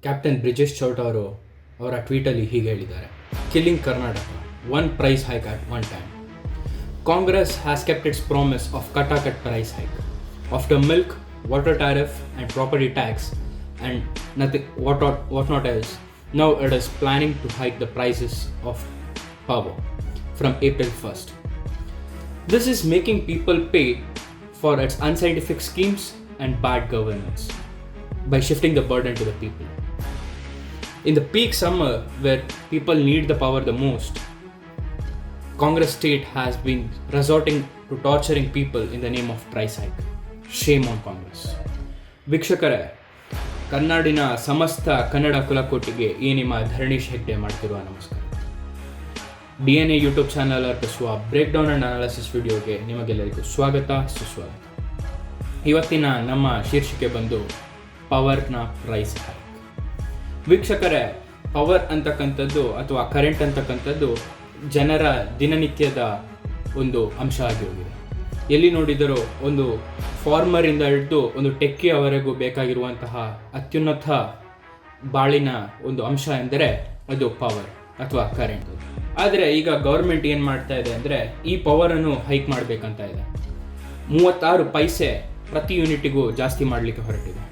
Captain Brijesh Chowta ಅವರು ಅವರ ಟ್ವೀಟಲ್ಲಿ ಹೀಗೆ ಹೇಳಿದ್ದಾರೆ: killing Karnataka, one price hike at one time. Congress has kept its promise of cut price hike. After milk, water tariff and property tax and nothing, what not else, now it is planning to hike the prices of power from April 1st. This is making people pay for its unscientific schemes and bad governance by shifting the burden to the people. In the peak summer, where people need the power the most, Congress state has been resorting to torturing people in the name of price hike. Shame on Congress. ವೀಕ್ಷಕರೇ, ಕನ್ನಡಿನ ಸಮಸ್ತ ಕನ್ನಡ ಕುಲಕೋಟಿಗೆ ಈ ನಿಮ್ಮ ಧರಣೀಶ್ ಹೆಗ್ಡೆ ಮಾಡ್ತಿರುವ ನಮಸ್ಕಾರ. DNA YouTube channel ಅರ್ಪಿಸುವ break down and analysis ವಿಡಿಯೋಗೆ ನಿಮಗೆಲ್ಲರಿಗೂ ಸ್ವಾಗತ, ಸುಸ್ವಾಗತ. ಇವತ್ತಿನ ನಮ್ಮ ಶೀರ್ಷಿಕೆ ಬಂದು ಪವರ್ನ ಪ್ರೈಸ್ ಹೈಕ್. ವೀಕ್ಷಕರೇ, ಪವರ್ ಅಂತಕ್ಕಂಥದ್ದು ಅಥವಾ ಕರೆಂಟ್ ಅಂತಕ್ಕಂಥದ್ದು ಜನರ ದಿನನಿತ್ಯದ ಒಂದು ಅಂಶ ಆಗಿ ಹೋಗಿದೆ. ಎಲ್ಲಿ ನೋಡಿದರೂ ಒಂದು ಫಾರ್ಮರಿಂದ ಹಿಡಿದು ಒಂದು ಟೆಕ್ಕಿಯವರೆಗೂ ಬೇಕಾಗಿರುವಂತಹ ಅತ್ಯುನ್ನತ ಬಾಳಿನ ಒಂದು ಅಂಶ ಎಂದರೆ ಅದು ಪವರ್ ಅಥವಾ ಕರೆಂಟ್. ಆದರೆ ಈಗ ಗೌರ್ಮೆಂಟ್ ಏನು ಮಾಡ್ತಾ ಇದೆ ಅಂದರೆ ಈ ಪವರನ್ನು ಹೈಕ್ ಮಾಡಬೇಕಂತ ಇದೆ. 36 ಪೈಸೆ ಪ್ರತಿ ಯೂನಿಟಿಗೂ ಜಾಸ್ತಿ ಮಾಡಲಿಕ್ಕೆ ಹೊರಟಿದೆ.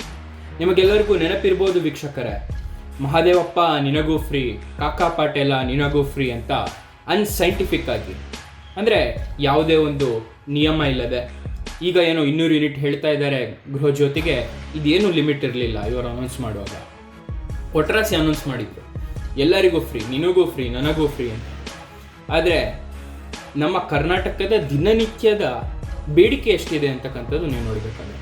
ನಿಮಗೆಲ್ಲರಿಗೂ ನೆನಪಿರ್ಬೋದು ವೀಕ್ಷಕರೇ, ಮಹಾದೇವಪ್ಪ ನಿನಗೂ ಫ್ರೀ, ಕಾಕಾ ಪಾಟೇಲ ನಿನಗೂ ಫ್ರೀ ಅಂತ ಅನ್ಸೈಂಟಿಫಿಕ್ ಆಗಿ, ಅಂದರೆ ಯಾವುದೇ ಒಂದು ನಿಯಮ ಇಲ್ಲದೆ ಈಗ ಏನೋ 200 ಯೂನಿಟ್ ಹೇಳ್ತಾ ಇದ್ದಾರೆ ಗೃಹಜ್ಯೋತಿಗೆ. ಇದೇನು ಲಿಮಿಟ್ ಇರಲಿಲ್ಲ ಇವರು ಅನೌನ್ಸ್ ಮಾಡುವಾಗ. ಒಟ್ರಾಸಿ ಅನೌನ್ಸ್ ಮಾಡಿದ್ರು, ಎಲ್ಲರಿಗೂ ಫ್ರೀ, ನಿನಗೂ ಫ್ರೀ, ನನಗೂ ಫ್ರೀ ಅಂತ. ಆದರೆ ನಮ್ಮ ಕರ್ನಾಟಕದ ದಿನನಿತ್ಯದ ಬೇಡಿಕೆ ಎಷ್ಟಿದೆ ಅಂತಕ್ಕಂಥದ್ದು ನೀವು ನೋಡಬೇಕಾಗುತ್ತೆ.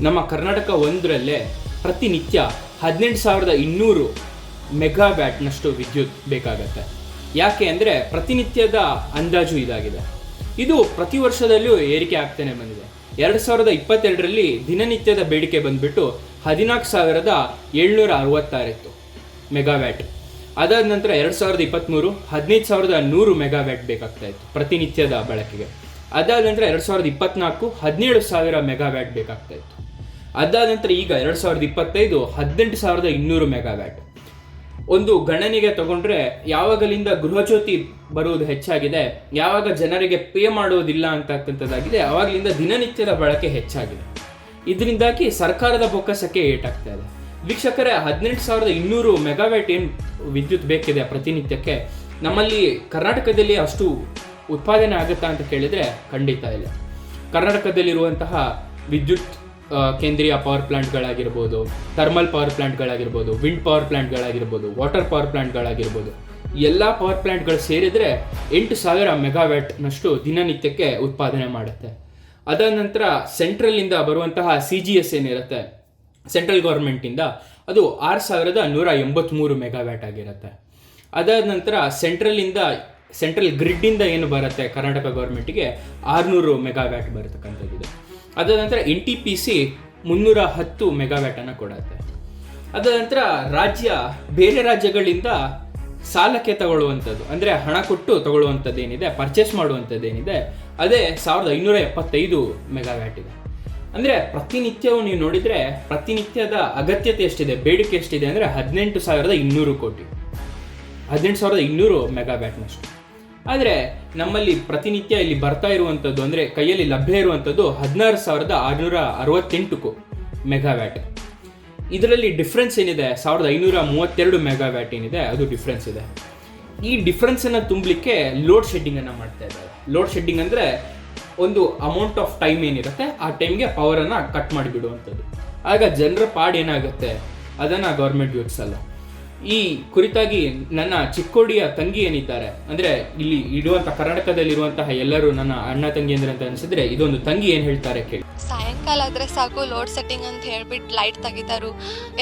ನಮ್ಮ ಕರ್ನಾಟಕ ಒಂದರಲ್ಲೇ ಪ್ರತಿನಿತ್ಯ 18,200 ಮೆಗಾವ್ಯಾಟ್ನಷ್ಟು ವಿದ್ಯುತ್ ಬೇಕಾಗತ್ತೆ. ಯಾಕೆ ಅಂದರೆ ಪ್ರತಿನಿತ್ಯದ ಅಂದಾಜು ಇದಾಗಿದೆ. ಇದು ಪ್ರತಿ ವರ್ಷದಲ್ಲಿಯೂ ಏರಿಕೆ ಆಗ್ತಾನೆ ಬಂದಿದೆ. 2022ರಲ್ಲಿ ದಿನನಿತ್ಯದ ಬೇಡಿಕೆ ಬಂದುಬಿಟ್ಟು 14,766 ಇತ್ತು ಮೆಗಾವ್ಯಾಟ್. ಅದಾದ ನಂತರ 2023 15,100 ಮೆಗಾವ್ಯಾಟ್ ಬೇಕಾಗ್ತಾ ಇತ್ತು ಪ್ರತಿನಿತ್ಯದ ಬಳಕೆಗೆ. ಅದಾದ ನಂತರ 2024 17,000 ಮೆಗಾವ್ಯಾಟ್ ಬೇಕಾಗ್ತಾ ಇತ್ತು. ಅದಾದ ನಂತರ ಈಗ 2025 18,200 ಮೆಗಾವ್ಯಾಟ್. ಒಂದು ಗಣನೆಗೆ ತಗೊಂಡ್ರೆ ಯಾವಾಗಲಿಂದ ಗೃಹಜ್ಯೋತಿ ಬರುವುದು ಹೆಚ್ಚಾಗಿದೆ, ಯಾವಾಗ ಜನರಿಗೆ ಪೇ ಮಾಡೋದಿಲ್ಲ ಅಂತಕ್ಕಂಥದ್ದಾಗಿದೆ, ಆವಾಗಲಿಂದ ದಿನನಿತ್ಯದ ಬಳಕೆ ಹೆಚ್ಚಾಗಿದೆ. ಇದರಿಂದಾಗಿ ಸರ್ಕಾರದ ಬೊಕ್ಕಸಕ್ಕೆ ಏಟಾಗ್ತಾ ಇದೆ. ವೀಕ್ಷಕರೇ, 18,200 ಮೆಗಾವ್ಯಾಟ್ ಏನು ವಿದ್ಯುತ್ ಬೇಕಿದೆ ಪ್ರತಿನಿತ್ಯಕ್ಕೆ, ನಮ್ಮಲ್ಲಿ ಕರ್ನಾಟಕದಲ್ಲಿ ಅಷ್ಟು ಉತ್ಪಾದನೆ ಆಗುತ್ತಾ ಅಂತ ಕೇಳಿದರೆ ಖಂಡಿತ ಇಲ್ಲ. ಕರ್ನಾಟಕದಲ್ಲಿರುವಂತಹ ವಿದ್ಯುತ್ ಕೇಂದ್ರೀಯ ಪವರ್ ಪ್ಲಾಂಟ್ಗಳಾಗಿರ್ಬೋದು, ಥರ್ಮಲ್ ಪವರ್ ಪ್ಲಾಂಟ್ಗಳಾಗಿರ್ಬೋದು, ವಿಂಡ್ ಪವರ್ ಪ್ಲಾಂಟ್ಗಳಾಗಿರ್ಬೋದು, ವಾಟರ್ ಪವರ್ ಪ್ಲಾಂಟ್ಗಳಾಗಿರ್ಬೋದು, ಎಲ್ಲ ಪವರ್ ಪ್ಲಾಂಟ್ಗಳು ಸೇರಿದರೆ 8,000 ಮೆಗಾವ್ಯಾಟ್ನಷ್ಟು ದಿನನಿತ್ಯಕ್ಕೆ ಉತ್ಪಾದನೆ ಮಾಡುತ್ತೆ. ಅದಾದ ನಂತರ ಸೆಂಟ್ರಲಿಂದ ಬರುವಂತಹ CGS ಏನಿರುತ್ತೆ ಸೆಂಟ್ರಲ್ ಗೌರ್ಮೆಂಟಿಂದ, ಅದು 6,183 ಮೆಗಾವ್ಯಾಟ್ ಆಗಿರುತ್ತೆ. ಅದಾದ ನಂತರ ಸೆಂಟ್ರಲ್ ಗ್ರಿಡ್ಡಿಂದ ಏನು ಬರುತ್ತೆ ಕರ್ನಾಟಕ ಗೌರ್ಮೆಂಟಿಗೆ 600 ಮೆಗಾವ್ಯಾಟ್ ಬರತಕ್ಕಂಥದ್ದಿದೆ. ಅದಾದ ನಂತರ NTPC 310 ಮೆಗಾವ್ಯಾಟನ್ನು ಕೊಡುತ್ತೆ. ಅದಾದ ನಂತರ ಬೇರೆ ರಾಜ್ಯಗಳಿಂದ ಸಾಲಕ್ಕೆ ತಗೊಳ್ಳುವಂಥದ್ದು, ಅಂದರೆ ಹಣ ಕೊಟ್ಟು ತಗೊಳ್ಳುವಂಥದ್ದು ಏನಿದೆ, ಪರ್ಚೇಸ್ ಮಾಡುವಂಥದ್ದೇನಿದೆ, ಅದೇ 1,575 ಮೆಗಾವ್ಯಾಟ್ ಇದೆ. ಅಂದರೆ ಪ್ರತಿನಿತ್ಯವೂ ನೀವು ನೋಡಿದರೆ ಪ್ರತಿನಿತ್ಯದ ಅಗತ್ಯತೆ ಎಷ್ಟಿದೆ, ಬೇಡಿಕೆ ಎಷ್ಟಿದೆ ಅಂದರೆ 18,200 ಕೋಟಿ, 18,200 ಮೆಗಾವ್ಯಾಟ್ನಷ್ಟು. ಆದರೆ ನಮ್ಮಲ್ಲಿ ಪ್ರತಿನಿತ್ಯ ಇಲ್ಲಿ ಬರ್ತಾ ಇರುವಂಥದ್ದು ಅಂದರೆ ಕೈಯಲ್ಲಿ ಲಭ್ಯ ಇರುವಂಥದ್ದು 16,668 ಮೆಗಾವ್ಯಾಟ್. ಇದರಲ್ಲಿ ಡಿಫ್ರೆನ್ಸ್ ಏನಿದೆ 1,532 ಮೆಗಾವ್ಯಾಟ್ ಏನಿದೆ ಅದು ಡಿಫ್ರೆನ್ಸ್ ಇದೆ. ಈ ಡಿಫ್ರೆನ್ಸನ್ನು ತುಂಬಲಿಕ್ಕೆ ಲೋಡ್ ಶೆಡ್ಡಿಂಗನ್ನು ಮಾಡ್ತಾ ಇದ್ದಾರೆ. ಲೋಡ್ ಶೆಡ್ಡಿಂಗ್ ಅಂದರೆ ಒಂದು ಅಮೌಂಟ್ ಆಫ್ ಟೈಮ್ ಏನಿರುತ್ತೆ ಆ ಟೈಮ್ಗೆ ಪವರನ್ನು ಕಟ್ ಮಾಡಿಬಿಡುವಂಥದ್ದು. ಆಗ ಜನರ ಪಾಡ್ ಏನಾಗುತ್ತೆ ಅದನ್ನು ಗೌರ್ಮೆಂಟ್ ಯೋಚಿಸಲ್ಲ. ಈ ಕುರಿತಾಗಿ ನನ್ನ ಚಿಕ್ಕೋಡಿಯ ತಂಗಿ ಏನಿದ್ದಾರೆ, ಅಂದರೆ ಇಲ್ಲಿ ಇರುವಂಥ ಕರ್ನಾಟಕದಲ್ಲಿರುವಂತಹ ಎಲ್ಲರೂ ನನ್ನ ಅಣ್ಣ ತಂಗಿ ಅಂದ್ರೆ ಅಂತ ಅನಿಸಿದ್ರೆ ಇದೊಂದು ತಂಗಿ ಏನು ಹೇಳ್ತಾರೆ ಕೇಳಿ. ಸಾಯಂಕಾಲ ಆದರೆ ಸಾಕು ಲೋಡ್ ಸೆಟ್ಟಿಂಗ್ ಅಂತ ಹೇಳ್ಬಿಟ್ಟು ಲೈಟ್ ತೆಗಿತಾರು.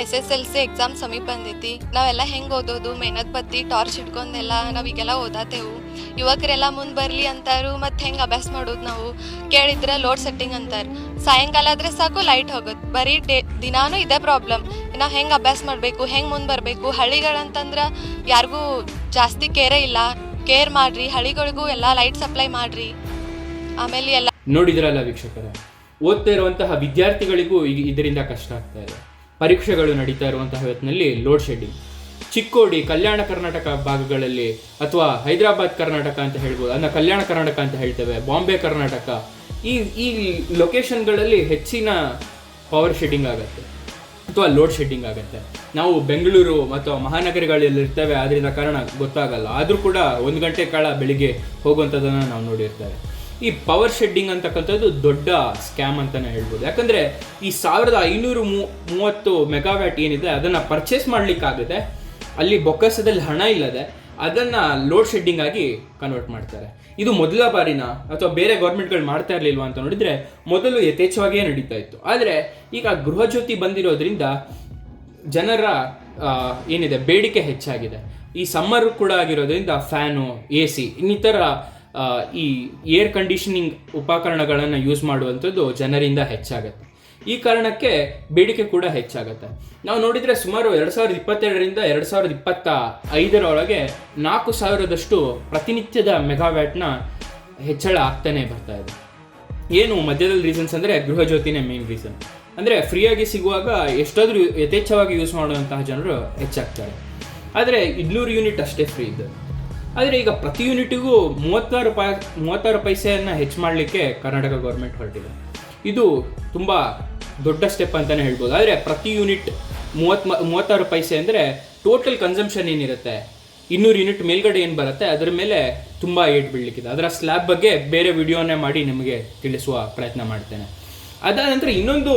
SSLC ಎಕ್ಸಾಮ್ ಸಮೀಪ ಬಂದೈತಿ. ನಾವೆಲ್ಲ ಹೆಂಗೆ ಓದೋದು, ಮೇನತ್ ಬತ್ತಿ ಟಾರ್ಚ್ ಇಟ್ಕೊಂಡೆಲ್ಲ ನಾವೀಗೆಲ್ಲ ಓದಾತೇವು. ಯುವಕರೆಲ್ಲ ಮುಂದೆ ಬರಲಿ ಅಂತಾರು, ಮತ್ತು ಹೆಂಗೆ ಅಭ್ಯಾಸ ಮಾಡೋದು ನಾವು ಕೇಳಿದ್ರೆ ಲೋಡ್ ಸೆಟ್ಟಿಂಗ್ ಅಂತಾರೆ. ಸಾಯಂಕಾಲ ಆದರೆ ಸಾಕು ಲೈಟ್ ಹೋಗುತ್ತೆ. ಬರೀ ದಿನಾನು ಇದೇ ಪ್ರಾಬ್ಲಮ್. ನಾವು ಹೆಂಗೆ ಅಭ್ಯಾಸ ಮಾಡಬೇಕು, ಹೆಂಗೆ ಮುಂದೆ ಬರಬೇಕು. ಹಳ್ಳಿಗಳಂತಂದ್ರೆ ಯಾರಿಗೂ ಜಾಸ್ತಿ ಕೇರೇ ಇಲ್ಲ. ಕೇರ್ ಮಾಡ್ರಿ, ಹಳ್ಳಿಗಳಿಗೂ ಎಲ್ಲ ಲೈಟ್ ಸಪ್ಲೈ ಮಾಡ್ರಿ. ಆಮೇಲೆ ಎಲ್ಲ ನೋಡಿದ್ರಲ್ಲ ವೀಕ್ಷಕರೇ, ಓದ್ತಾ ಇರುವಂತಹ ವಿದ್ಯಾರ್ಥಿಗಳಿಗೂ ಇದರಿಂದ ಕಷ್ಟ ಆಗ್ತಾ ಇದೆ. ಪರೀಕ್ಷೆಗಳು ನಡೀತಾ ಇರುವಂತಹ ಹೊತ್ತಿನಲ್ಲಿ ಲೋಡ್ ಶೆಡ್ಡಿಂಗ್. ಚಿಕ್ಕೋಡಿ, ಕಲ್ಯಾಣ ಕರ್ನಾಟಕ ಭಾಗಗಳಲ್ಲಿ ಅಥವಾ ಹೈದರಾಬಾದ್ ಕರ್ನಾಟಕ ಅಂತ ಹೇಳ್ಬೋದು, ಅದನ್ನ ಕಲ್ಯಾಣ ಕರ್ನಾಟಕ ಅಂತ ಹೇಳ್ತೇವೆ, ಬಾಂಬೆ ಕರ್ನಾಟಕ, ಈ ಲೊಕೇಶನ್ಗಳಲ್ಲಿ ಹೆಚ್ಚಿನ ಪವರ್ ಶೆಡ್ಡಿಂಗ್ ಆಗುತ್ತೆ ಅಥವಾ ಲೋಡ್ ಶೆಡ್ಡಿಂಗ್ ಆಗುತ್ತೆ. ನಾವು ಬೆಂಗಳೂರು ಮತ್ತು ಮಹಾನಗರಗಳಲ್ಲಿ ಇರ್ತೇವೆ, ಅದರಿಂದ ಕಾರಣ ಗೊತ್ತಾಗಲ್ಲ. ಆದರೂ ಕೂಡ 1 ಗಂಟೆ ಕಾಲ ಬೆಳಿಗ್ಗೆ ಹೋಗುವಂಥದ್ದನ್ನು ನಾವು ನೋಡಿರ್ತೇವೆ. ಈ ಪವರ್ ಶೆಡ್ಡಿಂಗ್ ಅಂತಕ್ಕಂಥದ್ದು ದೊಡ್ಡ ಸ್ಕ್ಯಾಮ್ ಅಂತಲೇ ಹೇಳ್ಬೋದು. ಯಾಕಂದರೆ ಈ 1530 ಮೆಗಾವ್ಯಾಟ್ ಏನಿದೆ ಅದನ್ನು ಪರ್ಚೇಸ್ ಮಾಡಲಿಕ್ಕಾಗುತ್ತೆ, ಅಲ್ಲಿ ಬೊಕ್ಕಸದಲ್ಲಿ ಹಣ ಇಲ್ಲದೆ ಅದನ್ನು ಲೋಡ್ ಶೆಡ್ಡಿಂಗ್ ಆಗಿ ಕನ್ವರ್ಟ್ ಮಾಡ್ತಾರೆ. ಇದು ಮೊದಲ ಬಾರಿನ ಅಥವಾ ಬೇರೆ ಗೌರ್ಮೆಂಟ್ಗಳು ಮಾಡ್ತಾ ಇರಲಿಲ್ವಾ ಅಂತ ನೋಡಿದರೆ ಮೊದಲು ಯಥೇಚ್ಛವಾಗಿಯೇ ನಡೀತಾ ಇತ್ತು. ಆದರೆ ಈಗ ಗೃಹಜ್ಯೋತಿ ಬಂದಿರೋದ್ರಿಂದ ಜನರ ಏನಿದೆ ಬೇಡಿಕೆ ಹೆಚ್ಚಾಗಿದೆ. ಈ ಸಮ್ಮರ್ ಕೂಡ ಆಗಿರೋದ್ರಿಂದ ಫ್ಯಾನು, AC ಇನ್ನಿತರ ಈ ಏರ್ ಕಂಡೀಷನಿಂಗ್ ಉಪಕರಣಗಳನ್ನು ಯೂಸ್ ಮಾಡುವಂಥದ್ದು ಜನರಿಂದ ಹೆಚ್ಚಾಗುತ್ತೆ. ಈ ಕಾರಣಕ್ಕೆ ಬೇಡಿಕೆ ಕೂಡ ಹೆಚ್ಚಾಗುತ್ತೆ. ನಾವು ನೋಡಿದರೆ ಸುಮಾರು 2022ರಿಂದ 2025 4,000ದಷ್ಟು ಪ್ರತಿನಿತ್ಯದ ಮೆಗಾವ್ಯಾಟ್ನ ಹೆಚ್ಚಳ ಆಗ್ತಾನೆ ಬರ್ತಾ ಇದೆ. ಏನು ಮಧ್ಯದಲ್ಲಿ ರೀಸನ್ಸ್ ಅಂದರೆ ಗೃಹಜ್ಯೋತಿನೇ ಮೇನ್ ರೀಸನ್. ಅಂದರೆ ಫ್ರೀಯಾಗಿ ಸಿಗುವಾಗ ಎಷ್ಟಾದರೂ ಯಥೇಚ್ಛವಾಗಿ ಯೂಸ್ ಮಾಡುವಂತಹ ಜನರು ಹೆಚ್ಚಾಗ್ತಾರೆ. ಆದರೆ 200 ಯೂನಿಟ್ ಅಷ್ಟೇ ಫ್ರೀ ಇದೆ. ಆದರೆ ಈಗ ಪ್ರತಿ ಯೂನಿಟಿಗೂ 36 ಪೈಸೆಯನ್ನು ಹೆಚ್ಚು ಮಾಡಲಿಕ್ಕೆ ಕರ್ನಾಟಕ ಗೌರ್ಮೆಂಟ್ ಹೊರಟಿದೆ. ಇದು ತುಂಬ ದೊಡ್ಡ ಸ್ಟೆಪ್ ಅಂತಲೇ ಹೇಳ್ಬೋದು. ಆದರೆ ಪ್ರತಿ ಯೂನಿಟ್ 36 ಪೈಸೆ ಅಂದರೆ ಟೋಟಲ್ ಕನ್ಸಂಪ್ಷನ್ ಏನಿರುತ್ತೆ 200 ಯೂನಿಟ್ ಮೇಲ್ಗಡೆ ಏನು ಬರುತ್ತೆ ಅದರ ಮೇಲೆ ತುಂಬ ಏಟ್ ಬೀಳಲಿಕ್ಕಿದೆ. ಅದರ ಸ್ಲ್ಯಾಬ್ ಬಗ್ಗೆ ಬೇರೆ ವಿಡಿಯೋನೇ ಮಾಡಿ ನಿಮಗೆ ತಿಳಿಸುವ ಪ್ರಯತ್ನ ಮಾಡ್ತೇನೆ. ಅದಾದ ನಂತರ ಇನ್ನೊಂದು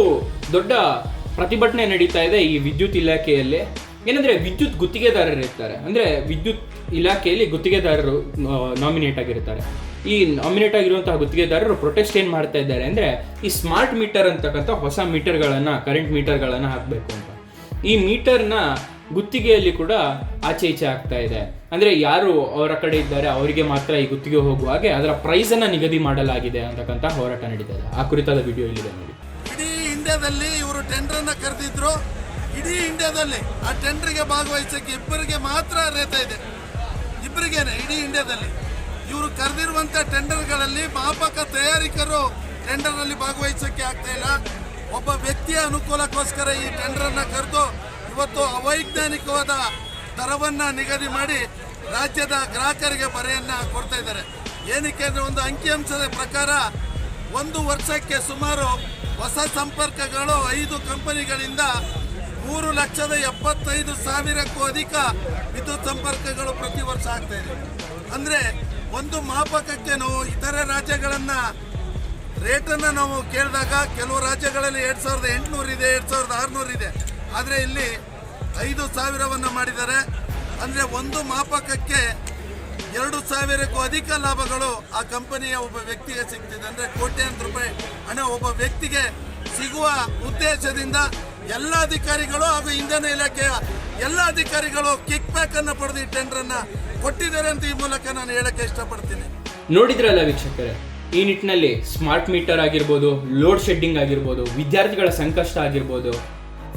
ದೊಡ್ಡ ಪ್ರತಿಭಟನೆ ನಡೀತಾ ಇದೆ ಈ ವಿದ್ಯುತ್ ಇಲಾಖೆಯಲ್ಲಿ. ಏನಂದರೆ ವಿದ್ಯುತ್ ಗುತ್ತಿಗೆದಾರರು ಇರ್ತಾರೆ, ಅಂದರೆ ವಿದ್ಯುತ್ ಇಲಾಖೆಯಲ್ಲಿ ಗುತ್ತಿಗೆದಾರರು ನಾಮಿನೇಟ್ ಆಗಿರ್ತಾರೆ. ಈ ನಾಮಿನೇಟ್ ಆಗಿರುವಂತಹ ಗುತ್ತಿಗೆದಾರರು ಪ್ರೊಟೆಸ್ಟ್ ಏನು ಮಾಡ್ತಾ ಇದ್ದಾರೆ ಅಂದರೆ ಈ ಸ್ಮಾರ್ಟ್ ಮೀಟರ್ ಅಂತಕ್ಕಂಥ ಹೊಸ ಮೀಟರ್ಗಳನ್ನು, ಕರೆಂಟ್ ಮೀಟರ್ಗಳನ್ನು ಹಾಕಬೇಕು ಅಂತ. ಈ ಮೀಟರ್ನ ಗುತ್ತಿಗೆಯಲ್ಲಿ ಕೂಡ ಆಚೆ ಈಚೆ ಆಗ್ತಾ ಇದೆ. ಅಂದರೆ ಯಾರು ಅವರ ಕಡೆ ಇದ್ದಾರೆ ಅವರಿಗೆ ಮಾತ್ರ ಈ ಗುತ್ತಿಗೆ ಹೋಗುವ ಹಾಗೆ ಅದರ ಪ್ರೈಸನ್ನು ನಿಗದಿ ಮಾಡಲಾಗಿದೆ ಅಂತಕ್ಕಂಥ ಹೋರಾಟ ನಡೀತಾ ಇದೆ. ಆ ಕುರಿತಾದ ವಿಡಿಯೋ ಇಲ್ಲಿದೆ ನೋಡಿ. ಇಡೀ ಇಂಡಿಯಾದಲ್ಲಿ ಇವರು ಟೆಂಡರನ್ನು ಕರೆದಿದ್ರು. ಇಡೀ ಇಂಡಿಯಾದಲ್ಲಿ ಆ ಟೆಂಡರ್ಗೆ ಭಾಗವಹಿಸಕ್ಕೆ ಇಬ್ಬರಿಗೆ ಮಾತ್ರ ಅರ್ಹತೆ ಇದೆ, ಇಬ್ಬರಿಗೇನೆ ಇಡೀ ಇಂಡಿಯಾದಲ್ಲಿ. ಇವರು ಕರೆದಿರುವಂಥ ಟೆಂಡರ್ಗಳಲ್ಲಿ ಮಾಪಕ ತಯಾರಿಕರು ಟೆಂಡರ್ನಲ್ಲಿ ಭಾಗವಹಿಸೋಕ್ಕೆ ಆಗ್ತಾ ಇಲ್ಲ. ಒಬ್ಬ ವ್ಯಕ್ತಿಯ ಅನುಕೂಲಕ್ಕೋಸ್ಕರ ಈ ಟೆಂಡರನ್ನು ಕರೆದು ಇವತ್ತು ಅವೈಜ್ಞಾನಿಕವಾದ ದರವನ್ನು ನಿಗದಿ ಮಾಡಿ ರಾಜ್ಯದ ಗ್ರಾಹಕರಿಗೆ ಬರೆಯನ್ನು ಕೊಡ್ತಾ ಇದ್ದಾರೆ. ಏನಕ್ಕೆ ಅಂದರೆ ಒಂದು ಅಂಕಿಅಂಶದ ಪ್ರಕಾರ 1 ವರ್ಷಕ್ಕೆ ಸುಮಾರು ಹೊಸ ಸಂಪರ್ಕಗಳು 5 ಕಂಪನಿಗಳಿಂದ 3,75,000ಕ್ಕೂ ಅಧಿಕ ವಿದ್ಯುತ್ ಸಂಪರ್ಕಗಳು ಪ್ರತಿ ವರ್ಷ ಆಗ್ತಾ ಇದೆ. ಅಂದರೆ ಒಂದು ಮಾಪಕಕ್ಕೆ ನಾವು ಇತರೆ ರಾಜ್ಯಗಳನ್ನು ರೇಟನ್ನು ನಾವು ಕೇಳಿದಾಗ ಕೆಲವು ರಾಜ್ಯಗಳಲ್ಲಿ 2,800 ಇದೆ, 2,600 ಇದೆ. ಆದರೆ ಇಲ್ಲಿ 5,000ವನ್ನು ಮಾಡಿದ್ದಾರೆ. ಅಂದರೆ ಒಂದು ಮಾಪಕಕ್ಕೆ 2,000ಕ್ಕೂ ಅಧಿಕ ಲಾಭಗಳು ಆ ಕಂಪನಿಯ ಒಬ್ಬ ವ್ಯಕ್ತಿಗೆ ಸಿಗ್ತಿದೆ. ಅಂದರೆ ಕೋಟ್ಯಾಂತರ ರೂಪಾಯಿ ಹಣ ಒಬ್ಬ ವ್ಯಕ್ತಿಗೆ ಸಿಗುವ ಉದ್ದೇಶದಿಂದ ಎಲ್ಲ ಅಧಿಕಾರಿಗಳು ಹಾಗೂ ಇಂಧನ ಇಲಾಖೆಯ ಎಲ್ಲ ಅಧಿಕಾರಿಗಳು ಕಿಕ್ ಬ್ಯಾಕ್ ಅನ್ನು ಪಡೆದು ಈ ಟೆಂಡರನ್ನು ಕೊಟ್ಟಿದ್ದಾರೆ ಅಂತ ಈ ಮೂಲಕ ನಾನು ಹೇಳಕ್ಕೆ ಇಷ್ಟಪಡ್ತೀನಿ. ನೋಡಿದ್ರಲ್ಲ ವೀಕ್ಷಕರೇ, ಈ ನಿಟ್ಟಿನಲ್ಲಿ ಸ್ಮಾರ್ಟ್ ಮೀಟರ್ ಆಗಿರ್ಬೋದು, ಲೋಡ್ ಶೆಡ್ಡಿಂಗ್ ಆಗಿರ್ಬೋದು, ವಿದ್ಯಾರ್ಥಿಗಳ ಸಂಕಷ್ಟ ಆಗಿರ್ಬೋದು,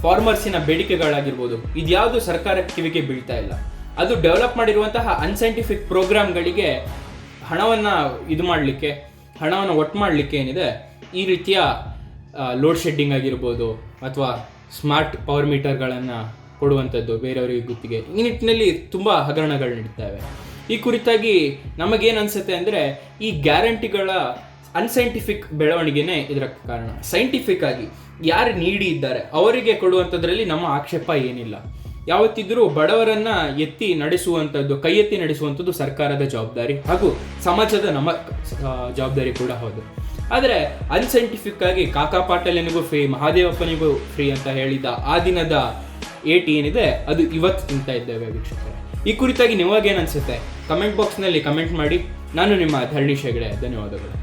ಫಾರ್ಮರ್ಸಿನ ಬೇಡಿಕೆಗಳಾಗಿರ್ಬೋದು, ಇದ್ಯಾವುದು ಸರ್ಕಾರ ಕಿವಿಗೆ ಬೀಳ್ತಾ ಇಲ್ಲ. ಅದು ಡೆವಲಪ್ ಮಾಡಿರುವಂತಹ ಅನ್ಸೈಂಟಿಫಿಕ್ ಪ್ರೋಗ್ರಾಮ್ಗಳಿಗೆ ಹಣವನ್ನು ಹಣವನ್ನು ಒಟ್ಟು ಮಾಡಲಿಕ್ಕೆ ಏನಿದೆ ಈ ರೀತಿಯ ಲೋಡ್ ಶೆಡ್ಡಿಂಗ್ ಆಗಿರ್ಬೋದು ಅಥವಾ ಸ್ಮಾರ್ಟ್ ಪವರ್ ಮೀಟರ್ಗಳನ್ನು ಕೊಡುವಂಥದ್ದು ಬೇರೆಯವರಿಗೆ ಗುತ್ತಿಗೆ, ಈ ನಿಟ್ಟಿನಲ್ಲಿ ತುಂಬ ಹಗರಣಗಳು ನಡೀತವೆ. ಈ ಕುರಿತಾಗಿ ನಮಗೇನು ಅನಿಸುತ್ತೆ ಅಂದರೆ ಈ ಗ್ಯಾರಂಟಿಗಳ ಅನ್ಸೈಂಟಿಫಿಕ್ ಬೆಳವಣಿಗೆನೇ ಇದರ ಕಾರಣ. ಸೈಂಟಿಫಿಕ್ ಆಗಿ ಯಾರು ನೀಡಿ ಇದ್ದಾರೆ ಅವರಿಗೆ ಕೊಡುವಂಥದ್ರಲ್ಲಿ ನಮ್ಮ ಆಕ್ಷೇಪ ಏನಿಲ್ಲ. ಯಾವತ್ತಿದ್ರೂ ಬಡವರನ್ನು ಕೈ ಎತ್ತಿ ನಡೆಸುವಂಥದ್ದು ಸರ್ಕಾರದ ಜವಾಬ್ದಾರಿ ಹಾಗೂ ಸಮಾಜದ ನಮ್ಮ ಜವಾಬ್ದಾರಿ ಕೂಡ ಹೌದು. ಆದರೆ ಅನ್ಸೈಂಟಿಫಿಕ್ ಆಗಿ ಕಾಕಾ ಪಾಟೀಲನಿಗೂ ಫ್ರೀ, ಮಹಾದೇವಪ್ಪನಿಗೂ ಫ್ರೀ ಅಂತ ಹೇಳಿದ ಆ ದಿನದ ಏಟಿ ಏನಿದೆ ಅದು ಇವತ್ತು ತಿಂತಾ ಇದ್ದೇವೆ ವೀಕ್ಷಕರೇ. ಈ ಕುರಿತಾಗಿ ನಿಮಗೇನು ಅನಿಸುತ್ತೆ ಕಮೆಂಟ್ ಬಾಕ್ಸ್ನಲ್ಲಿ ಕಮೆಂಟ್ ಮಾಡಿ. ನಾನು ನಿಮ್ಮ ಧರಣೀಶ್ ಹೆಗಡೆ, ಧನ್ಯವಾದಗಳು.